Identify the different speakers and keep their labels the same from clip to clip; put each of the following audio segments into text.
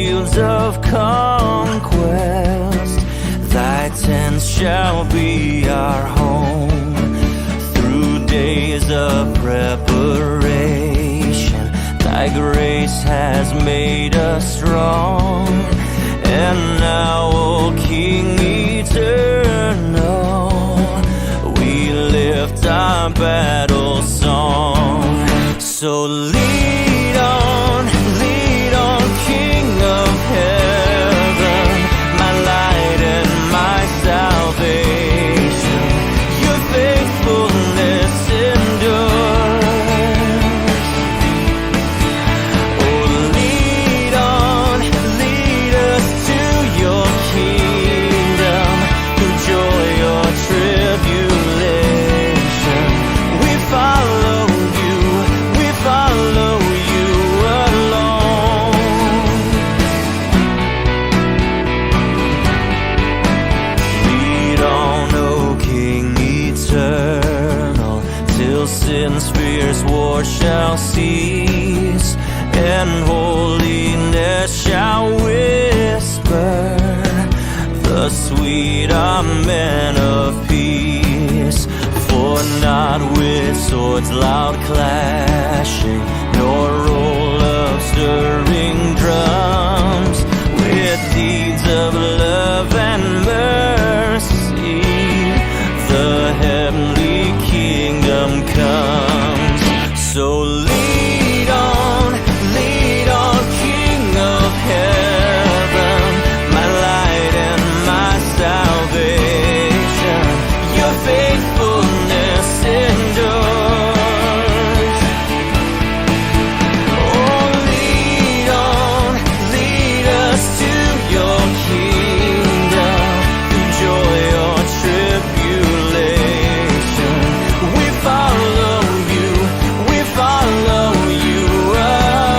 Speaker 1: fields of conquest. Thy tents shall be our home through days of preparation. Thy grace has made us strong, and now, O King eternal, we lift our battle song. So lead on, King of heaven, my light and my salvation. Your faithfulness endures. Oh, lead on, lead us to your kingdom, through joy or tribulation. We follow you alone. Lead on, O King eternal, till sin's fierce war shall cease, and holiness shall whisper the sweet amen of peace. For not with swords loud clashing, nor roll of stirring drums, with deeds of love and mercy, the heavenly kingdom comes. So lead on, King of heaven, my light and my salvation. Your faithfulness endures. Oh, lead on, lead us to your kingdom, through joy or tribulation. We follow you alone.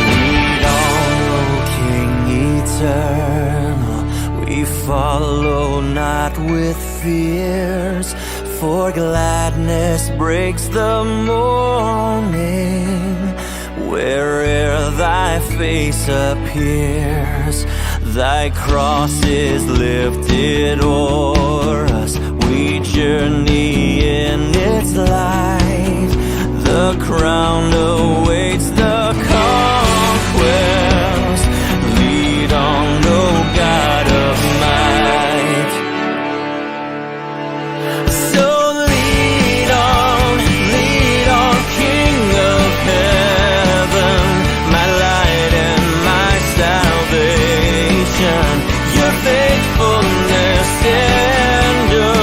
Speaker 1: Lead on, O King eternal, we follow not with fears, for gladness breaks the morning. Where'er thy face appears, thy cross is lifted o'er us. We journey in its light, the crown awaits the conquest. Lead on, O God of might. So lead on, King of heaven, my light and my salvation. Your faithfulness endures.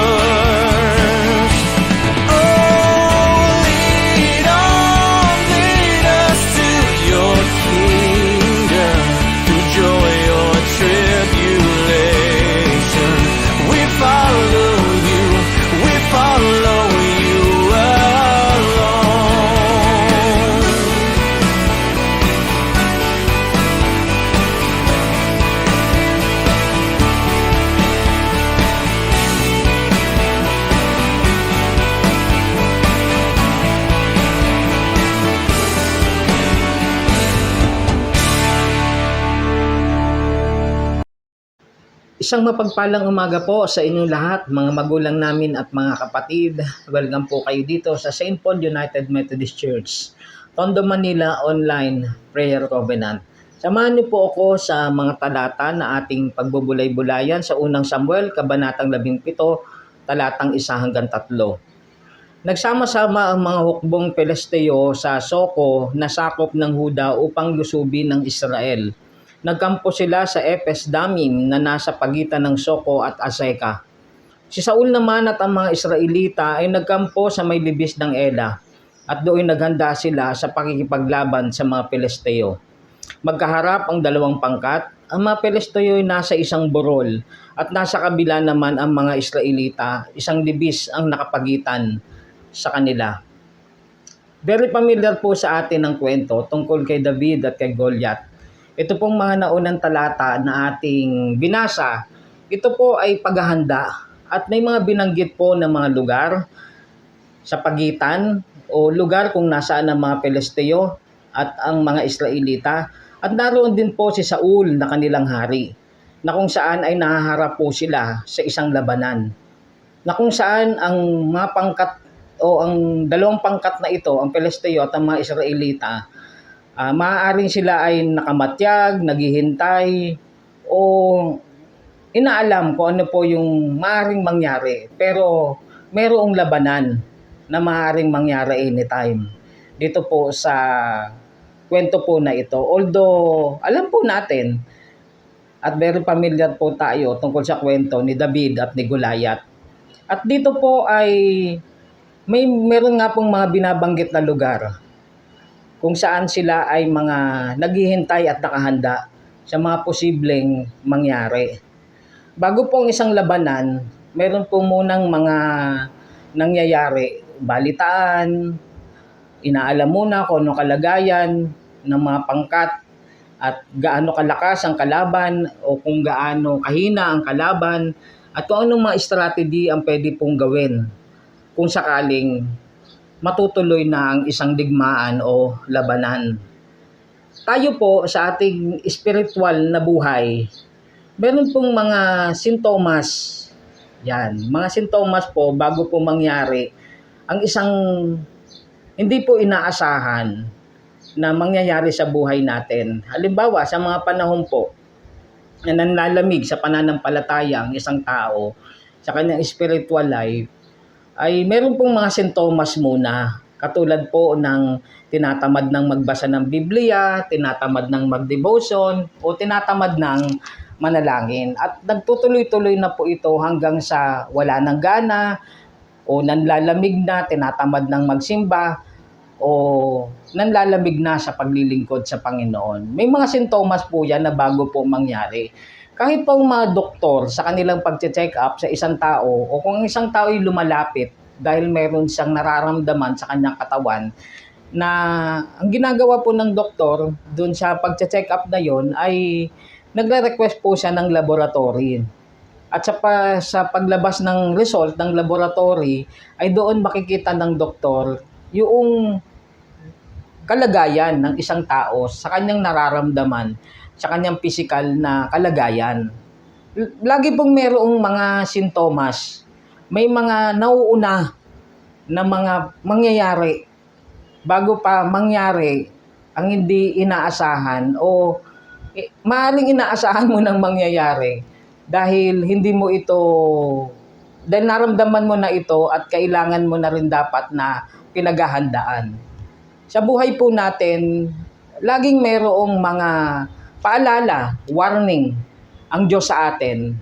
Speaker 1: Oh, lead on, lead us to your kingdom, through joy or tribulation. We follow you alone.
Speaker 2: Isang mapagpalang umaga po sa inyong lahat, mga magulang namin at mga kapatid. Welcome po kayo dito sa St. Paul United Methodist Church, Tondo, Manila Online Prayer Covenant. Samahan niyo po ako sa mga talata na ating pagbubulay-bulayan sa unang Samuel, Kabanatang 17, talatang 1 hanggang 3. Nagsama-sama ang mga hukbong Pelesteo sa Soko na sakop ng Huda upang lusubin ng Israel. Nagkampo sila sa Epes Damim na nasa pagitan ng Soko at Azeka. Si Saul naman at ang mga Israelita ay nagkampo sa may libis ng Ela, at doon naghanda sila sa pakikipaglaban sa mga Pelesteo. Magkaharap ang dalawang pangkat, ang mga Pelesteo ay nasa isang burol, at nasa kabila naman ang mga Israelita, isang libis ang nakapagitan sa kanila. Very familiar po sa atin ang kwento tungkol kay David at kay Goliath. Ito pong mga naunang talata na ating binasa, ito po ay paghahanda at may mga binanggit po ng mga lugar sa pagitan o lugar kung nasaan ang mga Pelisteo at ang mga Israelita. At naroon din po si Saul na kanilang hari, na kung saan ay nahaharap po sila sa isang labanan. Na kung saan ang mga pangkat o ang dalawang pangkat na ito, ang Pelisteo at ang mga Israelita, maaaring sila ay nakamatyag, naghihintay, o inaalam kung ano po yung maaaring mangyari. Pero merong labanan na maaaring mangyari anytime. Dito po sa kwento po na ito. Although, alam po natin at very familiar po tayo tungkol sa kwento ni David at ni Goliath. At dito po ay meron nga pong mga binabanggit na lugar kung saan sila ay mga naghihintay at nakahanda sa mga posibleng mangyari. Bago po ang isang labanan, meron po munang mga nangyayari, balitaan, inaalam muna kung ano kalagayan ng mga pangkat at gaano kalakas ang kalaban o kung gaano kahina ang kalaban at kung anong mga strategy ang pwede pong gawin kung sakaling matutuloy na ang isang digmaan o labanan. Tayo po sa ating spiritual na buhay, meron pong mga sintomas. Yan, mga sintomas po bago po mangyari ang isang hindi po inaasahan na mangyayari sa buhay natin. Halimbawa, sa mga panahon po na nanlalamig sa pananampalataya ang isang tao sa kanyang spiritual life, ay meron pong mga sintomas muna. Katulad po ng tinatamad ng magbasa ng Biblia, tinatamad ng mag-devotion, o tinatamad ng manalangin. At nagtutuloy-tuloy na po ito hanggang sa wala ng gana, o nanlalamig na, tinatamad ng magsimba, o nanlalamig na sa paglilingkod sa Panginoon. May mga sintomas po yan na bago po mangyari. Kahit po ang mga doktor sa kanilang pag-check up sa isang tao o kung ang isang tao ay lumalapit dahil meron siyang nararamdaman sa kanyang katawan, na ang ginagawa po ng doktor doon sa pag-check up na yon ay nagre-request po siya ng laboratory. At sa paglabas ng result ng laboratory ay doon makikita ng doktor yung kalagayan ng isang tao sa kanyang nararamdaman, sa kanyang physical na kalagayan. Lagi pong merong mga sintomas. May mga nauuna na mga mangyayari bago pa mangyari ang hindi inaasahan o maaaring inaasahan mo nang mangyayari dahil hindi mo ito, dahil naramdaman mo na ito at kailangan mo na rin dapat na pinaghahandaan. Sa buhay po natin, laging merong mga paalala, warning ang Diyos sa atin,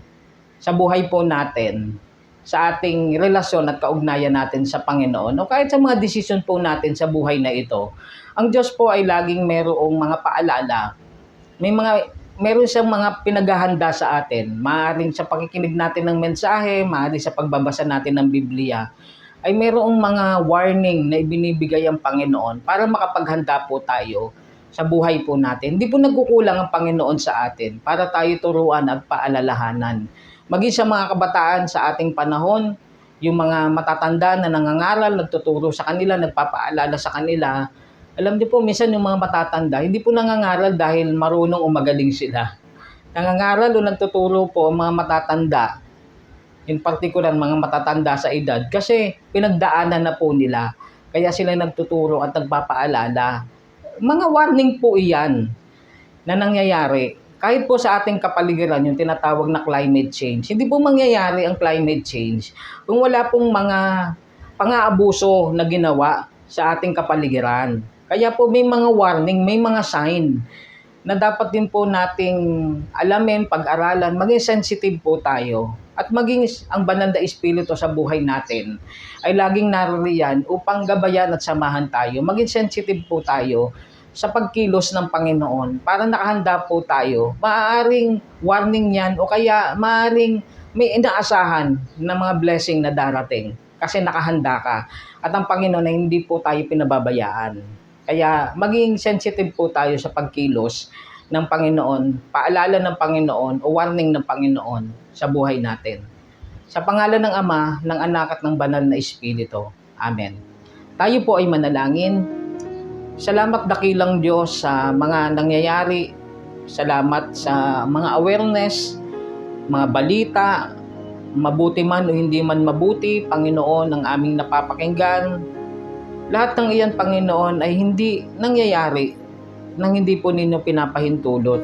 Speaker 2: sa buhay po natin, sa ating relasyon at kaugnayan natin sa Panginoon o kahit sa mga desisyon po natin sa buhay na ito. Ang Diyos po ay laging merong mga paalala. Meron siyang mga pinaghahanda sa atin. Maaaring sa pakikinig natin ng mensahe, maaaring sa pagbabasa natin ng Biblia, ay merong mga warning na ibinibigay ang Panginoon para makapaghanda po tayo sa buhay po natin. Hindi po nagkukulang ang Panginoon sa atin para tayo turuan at paalalahanan. Maging sa mga kabataan sa ating panahon, yung mga matatanda na nangangaral, nagtuturo sa kanila, nagpapaalala sa kanila. Alam niyo po, minsan yung mga matatanda, hindi po nangangaral dahil marunong o magaling sila. Nangangaral o nagtuturo po ang mga matatanda, in particular mga matatanda sa edad, kasi pinagdaanan na po nila. Kaya sila nagtuturo at nagpapaalala. Mga warning po iyan na nangyayari. Kahit po sa ating kapaligiran, yung tinatawag na climate change, hindi po mangyayari ang climate change kung wala pong mga pang-aabuso na ginawa sa ating kapaligiran. Kaya po may mga warning, may mga sign na dapat din po nating alamin, pag-aralan, maging sensitive po tayo. At maging ang banal na espiritu sa buhay natin ay laging naririyan upang gabayan at samahan tayo. Maging sensitive po tayo sa pagkilos ng Panginoon para nakahanda po tayo. Maaaring warning yan o kaya maaaring may inaasahan na mga blessing na darating kasi nakahanda ka. At ang Panginoon ay hindi po tayo pinababayaan. Kaya maging sensitive po tayo sa pagkilos ng Panginoon, paalala ng Panginoon o warning ng Panginoon sa buhay natin. Sa pangalan ng Ama, ng Anak at ng Banal na Espiritu. Amen. Tayo po ay manalangin. Salamat dakilang Diyos sa mga nangyayari. Salamat sa mga awareness, mga balita, mabuti man o hindi man mabuti, Panginoon, ang aming napapakinggan. Lahat ng iyan, Panginoon, ay hindi nangyayari nang hindi po ninyo pinapahintulot.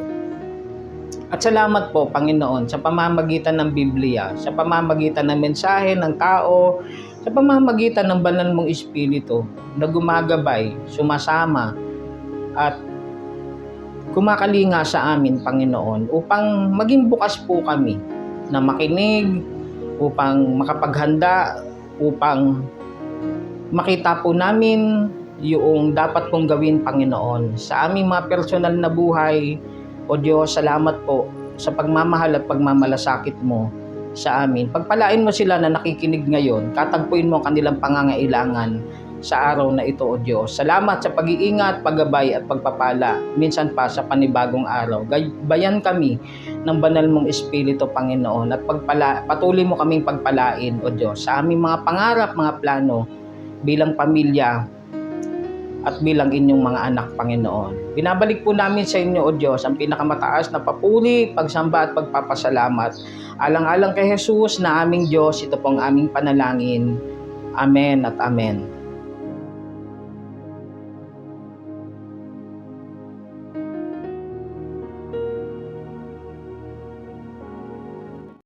Speaker 2: At salamat po, Panginoon, sa pamamagitan ng Biblia, sa pamamagitan ng mensahe ng tao, sa pamamagitan ng banal mong Espiritu na gumagabay, sumasama, at kumakalinga sa amin, Panginoon, upang maging bukas po kami na makinig, upang makapaghanda, upang makita po namin yung dapat pong gawin, Panginoon, sa aming mga personal na buhay. O Diyos, salamat po sa pagmamahal at pagmamalasakit mo sa amin. Pagpalain mo sila na nakikinig ngayon, katagpuin mo ang kanilang pangangailangan sa araw na ito, O Diyos. Salamat sa pag-iingat, paggabay at pagpapala, minsan pa sa panibagong araw. Bayan kami ng banal mong Espiritu, Panginoon, at patuloy mo kaming pagpalain, O Diyos, sa aming mga pangarap, mga plano bilang pamilya at bilang inyong mga anak, Panginoon. Binabalik po namin sa inyo, O Diyos, ang pinakamataas na papuri, pagsamba at pagpapasalamat. Alang-alang kay Jesus na aming Diyos, ito pong aming panalangin. Amen at amen.